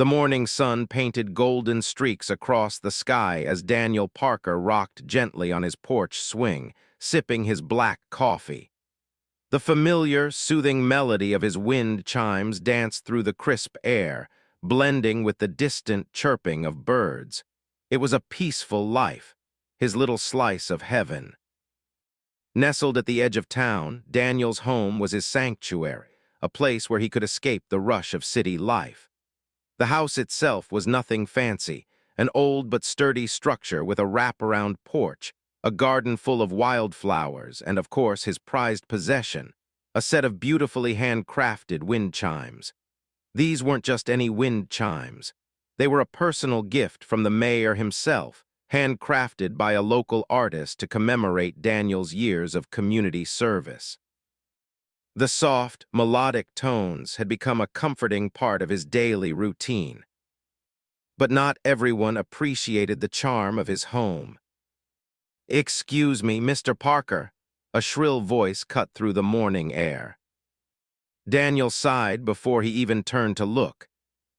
The morning sun painted golden streaks across the sky as Daniel Parker rocked gently on his porch swing, sipping his black coffee. The familiar, soothing melody of his wind chimes danced through the crisp air, blending with the distant chirping of birds. It was a peaceful life, his little slice of heaven. Nestled at the edge of town, Daniel's home was his sanctuary, a place where he could escape the rush of city life. The house itself was nothing fancy, an old but sturdy structure with a wraparound porch, a garden full of wildflowers, and of course his prized possession, a set of beautifully handcrafted wind chimes. These weren't just any wind chimes. They were a personal gift from the mayor himself, handcrafted by a local artist to commemorate Daniel's years of community service. The soft, melodic tones had become a comforting part of his daily routine. But not everyone appreciated the charm of his home. "Excuse me, Mr. Parker," a shrill voice cut through the morning air. Daniel sighed before he even turned to look.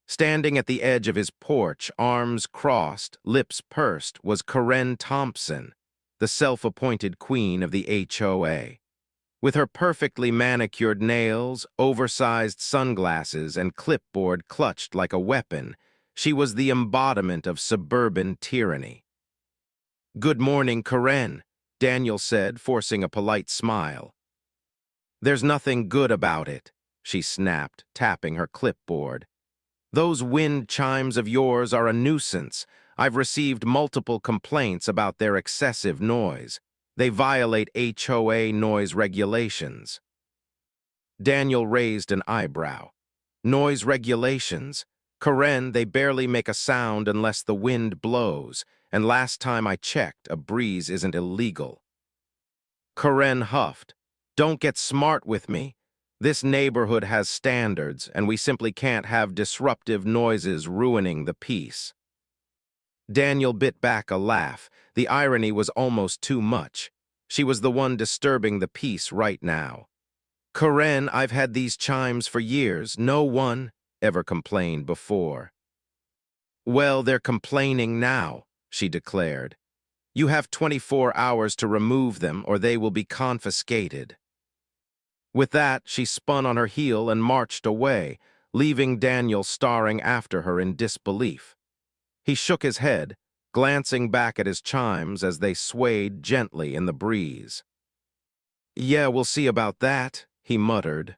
Standing at the edge of his porch, arms crossed, lips pursed, was Karen Thompson, the self-appointed queen of the HOA. With her perfectly manicured nails, oversized sunglasses, and clipboard clutched like a weapon, she was the embodiment of suburban tyranny. "Good morning, Karen," Daniel said, forcing a polite smile. "There's nothing good about it," she snapped, tapping her clipboard. "Those wind chimes of yours are a nuisance. I've received multiple complaints about their excessive noise. They violate HOA noise regulations." Daniel raised an eyebrow. "Noise regulations? Karen, they barely make a sound unless the wind blows, and last time I checked, a breeze isn't illegal." Karen huffed. "Don't get smart with me. This neighborhood has standards, and we simply can't have disruptive noises ruining the peace." Daniel bit back a laugh. The irony was almost too much. She was the one disturbing the peace right now. "Karen, I've had these chimes for years. No one ever complained before." "Well, they're complaining now," she declared. "You have 24 hours to remove them, or they will be confiscated." With that, she spun on her heel and marched away, leaving Daniel staring after her in disbelief. He shook his head, glancing back at his chimes as they swayed gently in the breeze. "Yeah, we'll see about that," he muttered.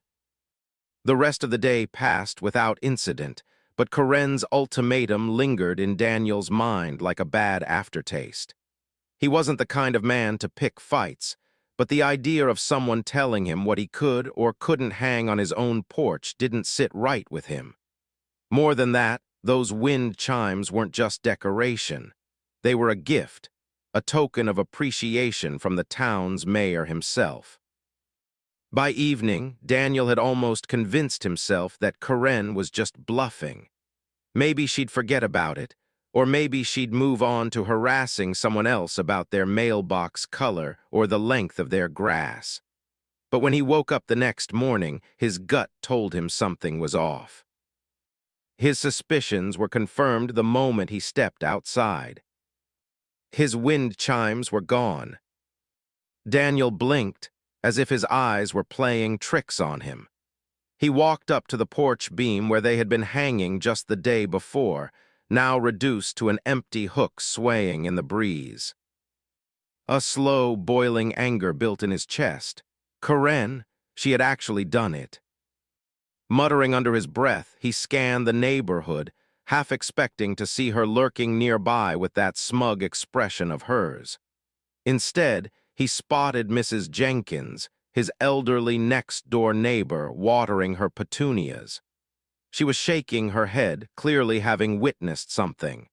The rest of the day passed without incident, but Karen's ultimatum lingered in Daniel's mind like a bad aftertaste. He wasn't the kind of man to pick fights, but the idea of someone telling him what he could or couldn't hang on his own porch didn't sit right with him. More than that, those wind chimes weren't just decoration. They were a gift, a token of appreciation from the town's mayor himself. By evening, Daniel had almost convinced himself that Karen was just bluffing. Maybe she'd forget about it, or maybe she'd move on to harassing someone else about their mailbox color or the length of their grass. But when he woke up the next morning, his gut told him something was off. His suspicions were confirmed the moment he stepped outside. His wind chimes were gone. Daniel blinked, as if his eyes were playing tricks on him. He walked up to the porch beam where they had been hanging just the day before, now reduced to an empty hook swaying in the breeze. A slow, boiling anger built in his chest. Karen, she had actually done it. Muttering under his breath, he scanned the neighborhood, half expecting to see her lurking nearby with that smug expression of hers. Instead, he spotted Mrs. Jenkins, his elderly next-door neighbor, watering her petunias. She was shaking her head, clearly having witnessed something.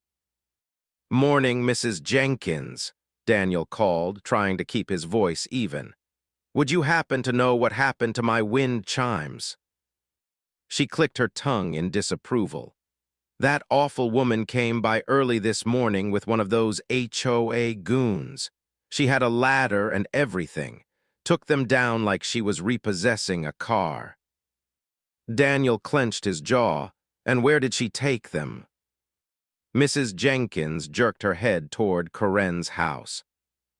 "Morning, Mrs. Jenkins," Daniel called, trying to keep his voice even. "Would you happen to know what happened to my wind chimes?" She clicked her tongue in disapproval. "That awful woman came by early this morning with one of those HOA goons. She had a ladder and everything. Took them down like she was repossessing a car." Daniel clenched his jaw. And where did she take them? Mrs. Jenkins jerked her head toward Corinne's house.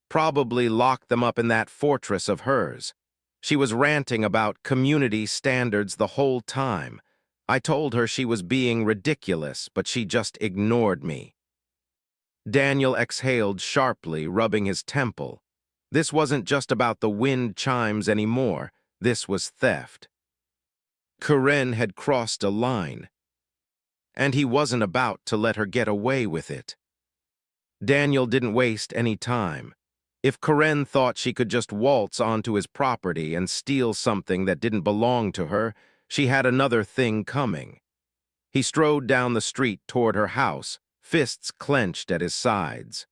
Probably locked them up in that fortress of hers. She was ranting about community standards the whole time. I told her she was being ridiculous, but she just ignored me. Daniel exhaled sharply, rubbing his temple. This wasn't just about the wind chimes anymore. This was theft. Corinne had crossed a line, and he wasn't about to let her get away with it. Daniel didn't waste any time. If Corinne thought she could just waltz onto his property and steal something that didn't belong to her, she had another thing coming. He strode down the street toward her house, fists clenched at his sides.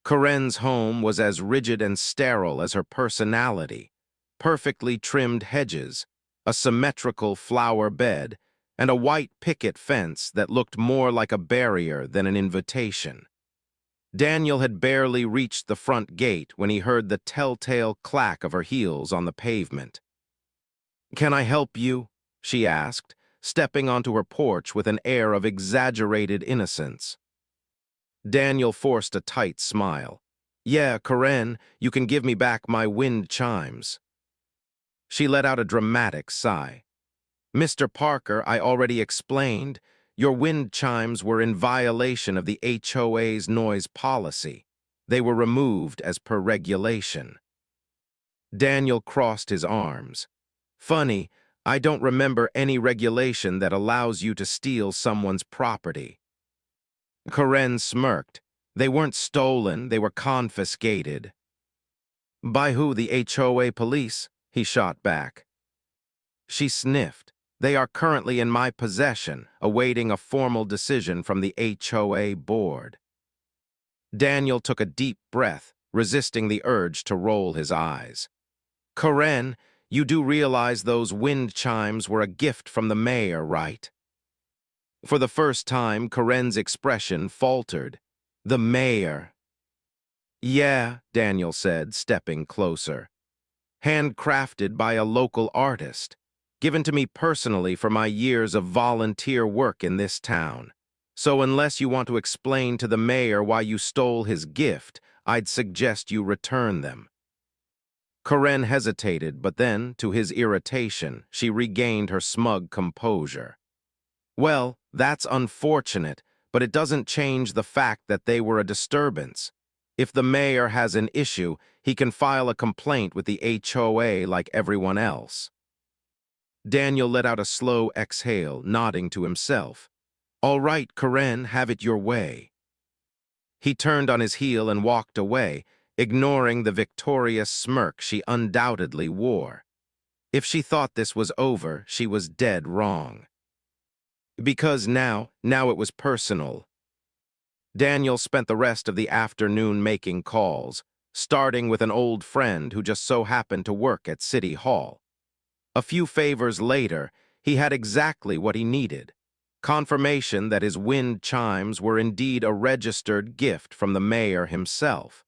Corinne's home was as rigid and sterile as her personality. Perfectly trimmed hedges, a symmetrical flower bed, and a white picket fence that looked more like a barrier than an invitation. Daniel had barely reached the front gate when he heard the telltale clack of her heels on the pavement. "Can I help you?" she asked, stepping onto her porch with an air of exaggerated innocence. Daniel forced a tight smile. "Yeah, Corinne, you can give me back my wind chimes." She let out a dramatic sigh. "Mr. Parker, I already explained. Your wind chimes were in violation of the HOA's noise policy. They were removed as per regulation." Daniel crossed his arms. "Funny, I don't remember any regulation that allows you to steal someone's property." Corinne smirked. "They weren't stolen, they were confiscated." "By who, the HOA police?" he shot back. She sniffed. "They are currently in my possession, awaiting a formal decision from the HOA board." Daniel took a deep breath, resisting the urge to roll his eyes. "Corinne, you do realize those wind chimes were a gift from the mayor, right?" For the first time, Corinne's expression faltered. "The mayor." "Yeah," Daniel said, stepping closer. "Handcrafted by a local artist. Given to me personally for my years of volunteer work in this town. So unless you want to explain to the mayor why you stole his gift, I'd suggest you return them." Corinne hesitated, but then, to his irritation, she regained her smug composure. "Well, that's unfortunate, but it doesn't change the fact that they were a disturbance. If the mayor has an issue, he can file a complaint with the HOA like everyone else." Daniel let out a slow exhale, nodding to himself. "All right, Corinne, have it your way." He turned on his heel and walked away, ignoring the victorious smirk she undoubtedly wore. If she thought this was over, she was dead wrong. Because now it was personal. Daniel spent the rest of the afternoon making calls, starting with an old friend who just so happened to work at City Hall. A few favors later, he had exactly what he needed. Confirmation that his wind chimes were indeed a registered gift from the mayor himself.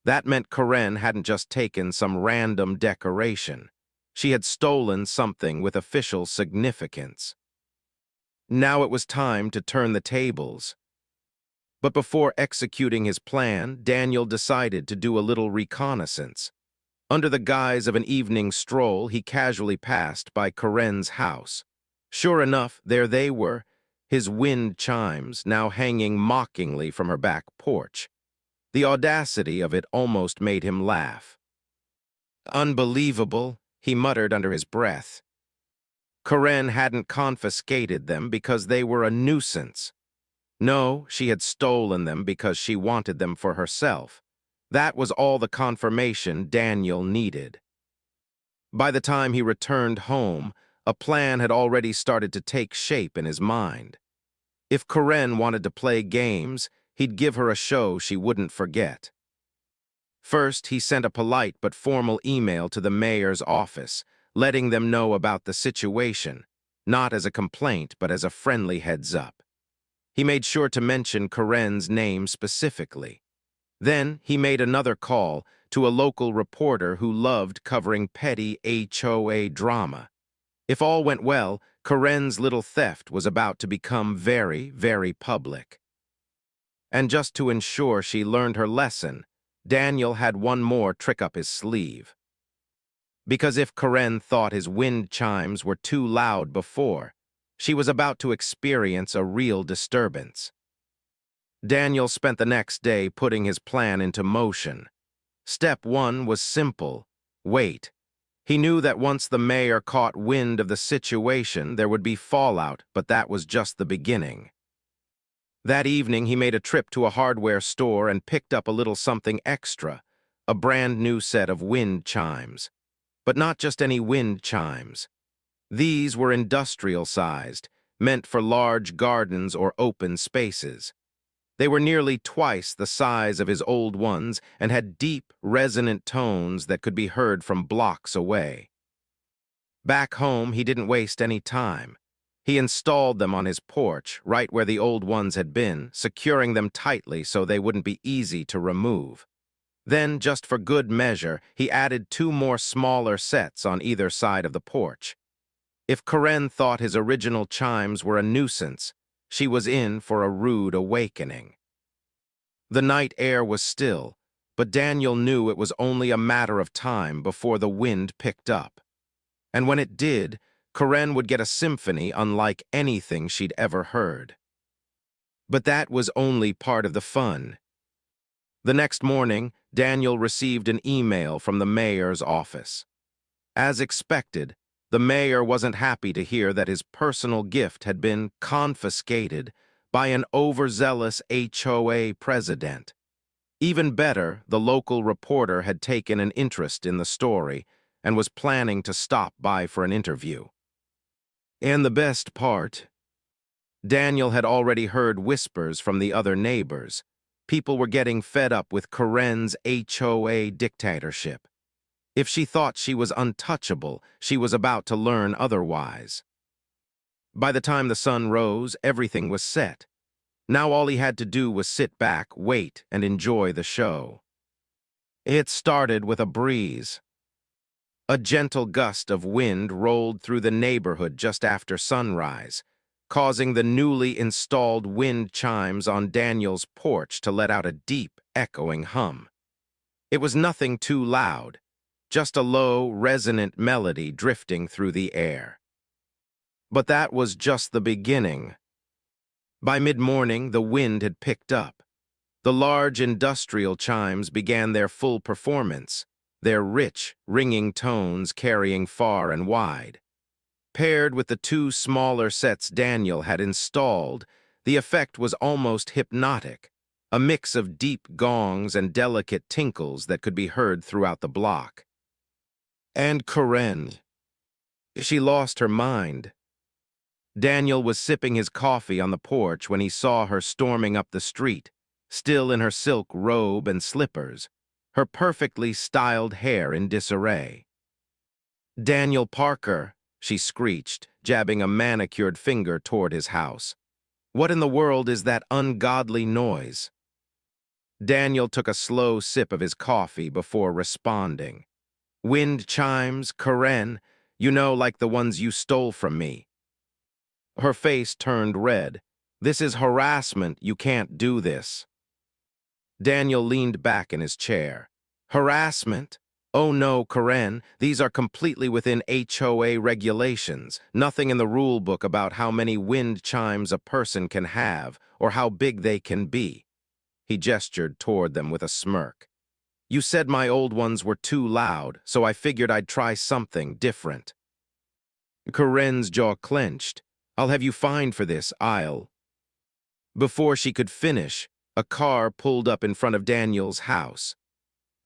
That meant Corinne hadn't just taken some random decoration. She had stolen something with official significance. Now it was time to turn the tables. But before executing his plan, Daniel decided to do a little reconnaissance. Under the guise of an evening stroll, he casually passed by Corinne's house. Sure enough, there they were, his wind chimes now hanging mockingly from her back porch. The audacity of it almost made him laugh. "Unbelievable," he muttered under his breath. Corinne hadn't confiscated them because they were a nuisance. No, she had stolen them because she wanted them for herself. That was all the confirmation Daniel needed. By the time he returned home, a plan had already started to take shape in his mind. If Corinne wanted to play games, he'd give her a show she wouldn't forget. First, he sent a polite but formal email to the mayor's office, letting them know about the situation, not as a complaint but as a friendly heads-up. He made sure to mention Corinne's name specifically. Then he made another call to a local reporter who loved covering petty HOA drama. If all went well, Corinne's little theft was about to become very, very public. And just to ensure she learned her lesson, Daniel had one more trick up his sleeve. Because if Corinne thought his wind chimes were too loud before, she was about to experience a real disturbance. Daniel spent the next day putting his plan into motion. Step one was simple: wait. He knew that once the mayor caught wind of the situation, there would be fallout, but that was just the beginning. That evening, he made a trip to a hardware store and picked up a little something extra, a brand new set of wind chimes. But not just any wind chimes. These were industrial-sized, meant for large gardens or open spaces. They were nearly twice the size of his old ones and had deep, resonant tones that could be heard from blocks away. Back home, he didn't waste any time. He installed them on his porch, right where the old ones had been, securing them tightly so they wouldn't be easy to remove. Then, just for good measure, he added 2 more smaller sets on either side of the porch. If Corinne thought his original chimes were a nuisance, she was in for a rude awakening. The night air was still, but Daniel knew it was only a matter of time before the wind picked up. And when it did, Corinne would get a symphony unlike anything she'd ever heard. But that was only part of the fun. The next morning, Daniel received an email from the mayor's office. As expected, the mayor wasn't happy to hear that his personal gift had been confiscated by an overzealous HOA president. Even better, the local reporter had taken an interest in the story and was planning to stop by for an interview. And the best part, Daniel had already heard whispers from the other neighbors. People were getting fed up with Corinne's HOA dictatorship. If she thought she was untouchable, she was about to learn otherwise. By the time the sun rose, everything was set. Now all he had to do was sit back, wait, and enjoy the show. It started with a breeze. A gentle gust of wind rolled through the neighborhood just after sunrise, causing the newly installed wind chimes on Daniel's porch to let out a deep, echoing hum. It was nothing too loud, just a low, resonant melody drifting through the air. But that was just the beginning. By mid-morning, the wind had picked up. The large industrial chimes began their full performance, their rich, ringing tones carrying far and wide. Paired with the 2 smaller sets Daniel had installed, the effect was almost hypnotic, a mix of deep gongs and delicate tinkles that could be heard throughout the block. And Corinne. She lost her mind. Daniel was sipping his coffee on the porch when he saw her storming up the street, still in her silk robe and slippers, her perfectly styled hair in disarray. "Daniel Parker," she screeched, jabbing a manicured finger toward his house. "What in the world is that ungodly noise?" Daniel took a slow sip of his coffee before responding. "Wind chimes, Corinne, you know, like the ones you stole from me." Her face turned red. "This is harassment. You can't do this." Daniel leaned back in his chair. "Harassment? Oh no, Corinne, these are completely within HOA regulations. Nothing in the rule book about how many wind chimes a person can have or how big they can be." He gestured toward them with a smirk. "You said my old ones were too loud, so I figured I'd try something different." Corinne's jaw clenched. "I'll have you fined for this, I'll—" Before she could finish, a car pulled up in front of Daniel's house.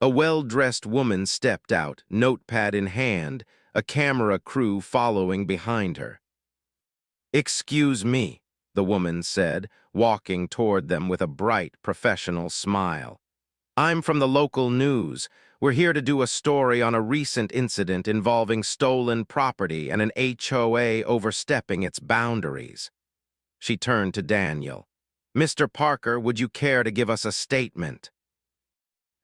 A well-dressed woman stepped out, notepad in hand, a camera crew following behind her. "Excuse me," the woman said, walking toward them with a bright, professional smile. "I'm from the local news. We're here to do a story on a recent incident involving stolen property and an HOA overstepping its boundaries." She turned to Daniel. "Mr. Parker, would you care to give us a statement?"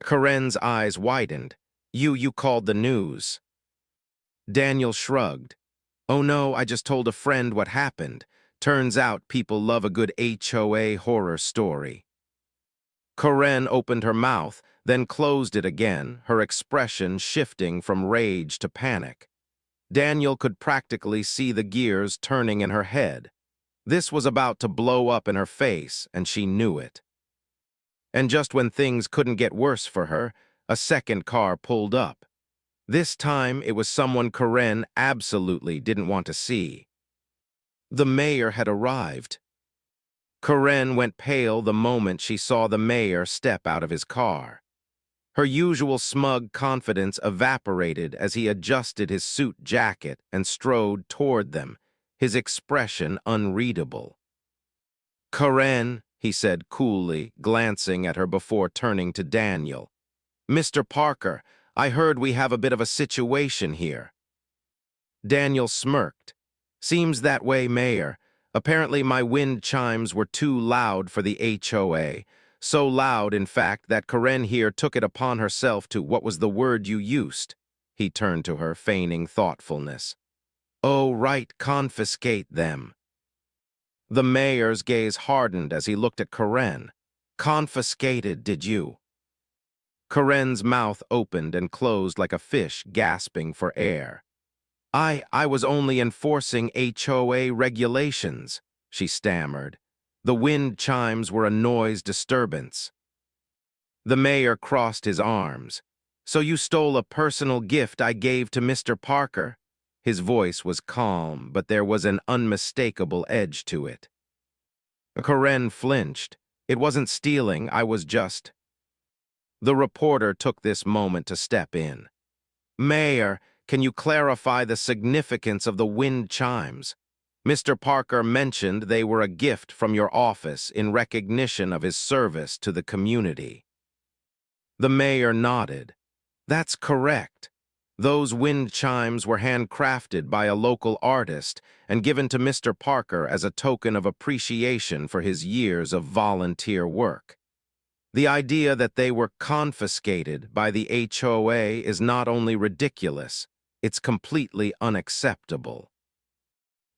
Corinne's eyes widened. You called the news." Daniel shrugged. Oh no, I just told a friend what happened. Turns out people love a good HOA horror story. Karen opened her mouth, then closed it again, her expression shifting from rage to panic. Daniel could practically see the gears turning in her head. This was about to blow up in her face, and she knew it. And just when things couldn't get worse for her, a second car pulled up. This time, it was someone Karen absolutely didn't want to see. The mayor had arrived. Karen went pale the moment she saw the mayor step out of his car. Her usual smug confidence evaporated as he adjusted his suit jacket and strode toward them, his expression unreadable. "Karen," he said coolly, glancing at her before turning to Daniel. "Mr. Parker, I heard we have a bit of a situation here." Daniel smirked. "Seems that way, Mayor. Apparently my wind chimes were too loud for the HOA. So loud, in fact, that Karen here took it upon herself to, what was the word you used?" He turned to her, feigning thoughtfulness. "Oh, right, confiscate them." The mayor's gaze hardened as he looked at Karen. "Confiscated, did you?" Karen's mouth opened and closed like a fish gasping for air. I was only enforcing HOA regulations," she stammered. "The wind chimes were a noise disturbance." The mayor crossed his arms. "So you stole a personal gift I gave to Mr. Parker?" His voice was calm, but there was an unmistakable edge to it. Karen flinched. "It wasn't stealing, I was just—" The reporter took this moment to step in. "Mayor, can you clarify the significance of the wind chimes? Mr. Parker mentioned they were a gift from your office in recognition of his service to the community." The mayor nodded. "That's correct. Those wind chimes were handcrafted by a local artist and given to Mr. Parker as a token of appreciation for his years of volunteer work. The idea that they were confiscated by the HOA is not only ridiculous, it's completely unacceptable."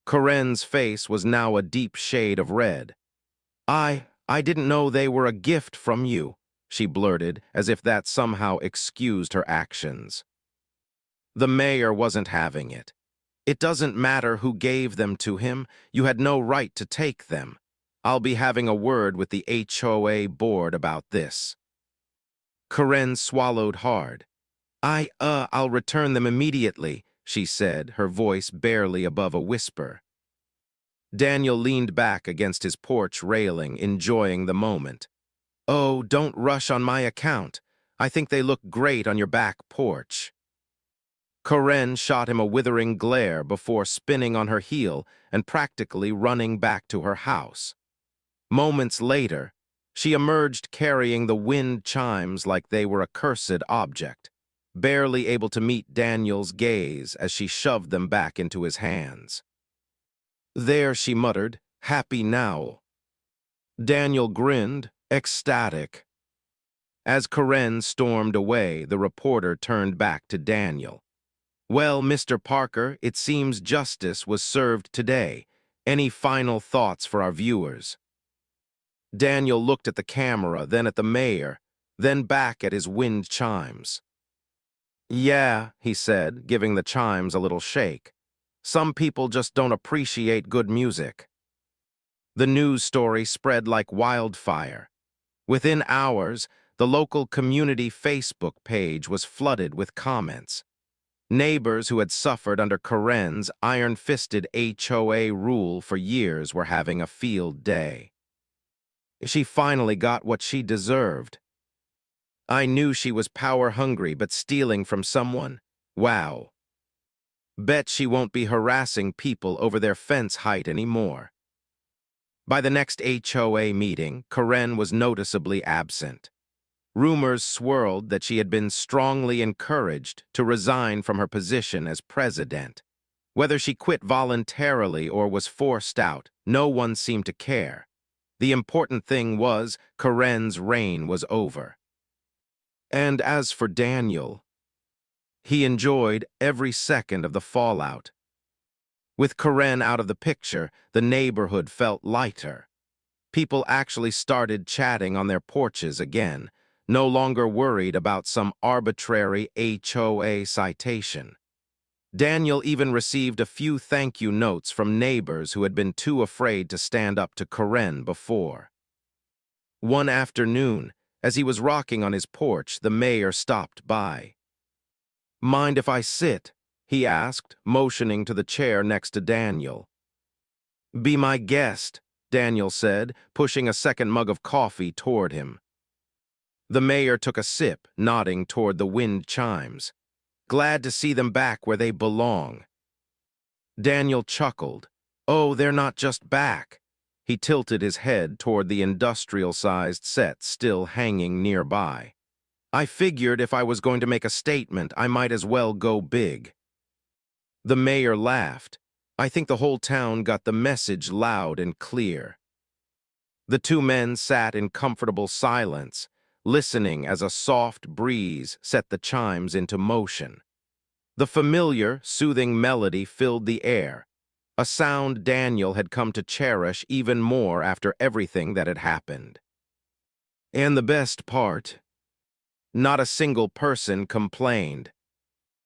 Karen's face was now a deep shade of red. I didn't know they were a gift from you," she blurted, as if that somehow excused her actions. The mayor wasn't having it. "It doesn't matter who gave them to him. You had no right to take them. I'll be having a word with the HOA board about this." Karen swallowed hard. I'll return them immediately," she said, her voice barely above a whisper. Daniel leaned back against his porch railing, enjoying the moment. "Oh, don't rush on my account. I think they look great on your back porch." Karen shot him a withering glare before spinning on her heel and practically running back to her house. Moments later, she emerged carrying the wind chimes like they were a cursed object, barely able to meet Daniel's gaze as she shoved them back into his hands. "There," she muttered, "happy now." Daniel grinned, ecstatic. As Karen stormed away, the reporter turned back to Daniel. "Well, Mr. Parker, it seems justice was served today. Any final thoughts for our viewers?" Daniel looked at the camera, then at the mayor, then back at his wind chimes. "Yeah," he said, giving the chimes a little shake. "Some people just don't appreciate good music." The news story spread like wildfire. Within hours, the local community Facebook page was flooded with comments. Neighbors who had suffered under Karen's iron-fisted HOA rule for years were having a field day. She finally got what she deserved. "I knew she was power-hungry, but stealing from someone? Wow. Bet she won't be harassing people over their fence height anymore." By the next HOA meeting, Karen was noticeably absent. Rumors swirled that she had been strongly encouraged to resign from her position as president. Whether she quit voluntarily or was forced out, no one seemed to care. The important thing was, Karen's reign was over. And as for Daniel, he enjoyed every second of the fallout. With Karen out of the picture, the neighborhood felt lighter. People actually started chatting on their porches again, no longer worried about some arbitrary HOA citation. Daniel even received a few thank you notes from neighbors who had been too afraid to stand up to Karen before. One afternoon, as he was rocking on his porch, the mayor stopped by. "Mind if I sit?" he asked, motioning to the chair next to Daniel. "Be my guest," Daniel said, pushing a second mug of coffee toward him. The mayor took a sip, nodding toward the wind chimes. "Glad to see them back where they belong." Daniel chuckled. "Oh, they're not just back." He tilted his head toward the industrial-sized set still hanging nearby. "I figured if I was going to make a statement, I might as well go big." The mayor laughed. "I think the whole town got the message loud and clear." The two men sat in comfortable silence, listening as a soft breeze set the chimes into motion. The familiar, soothing melody filled the air, a sound Daniel had come to cherish even more after everything that had happened. And the best part, not a single person complained.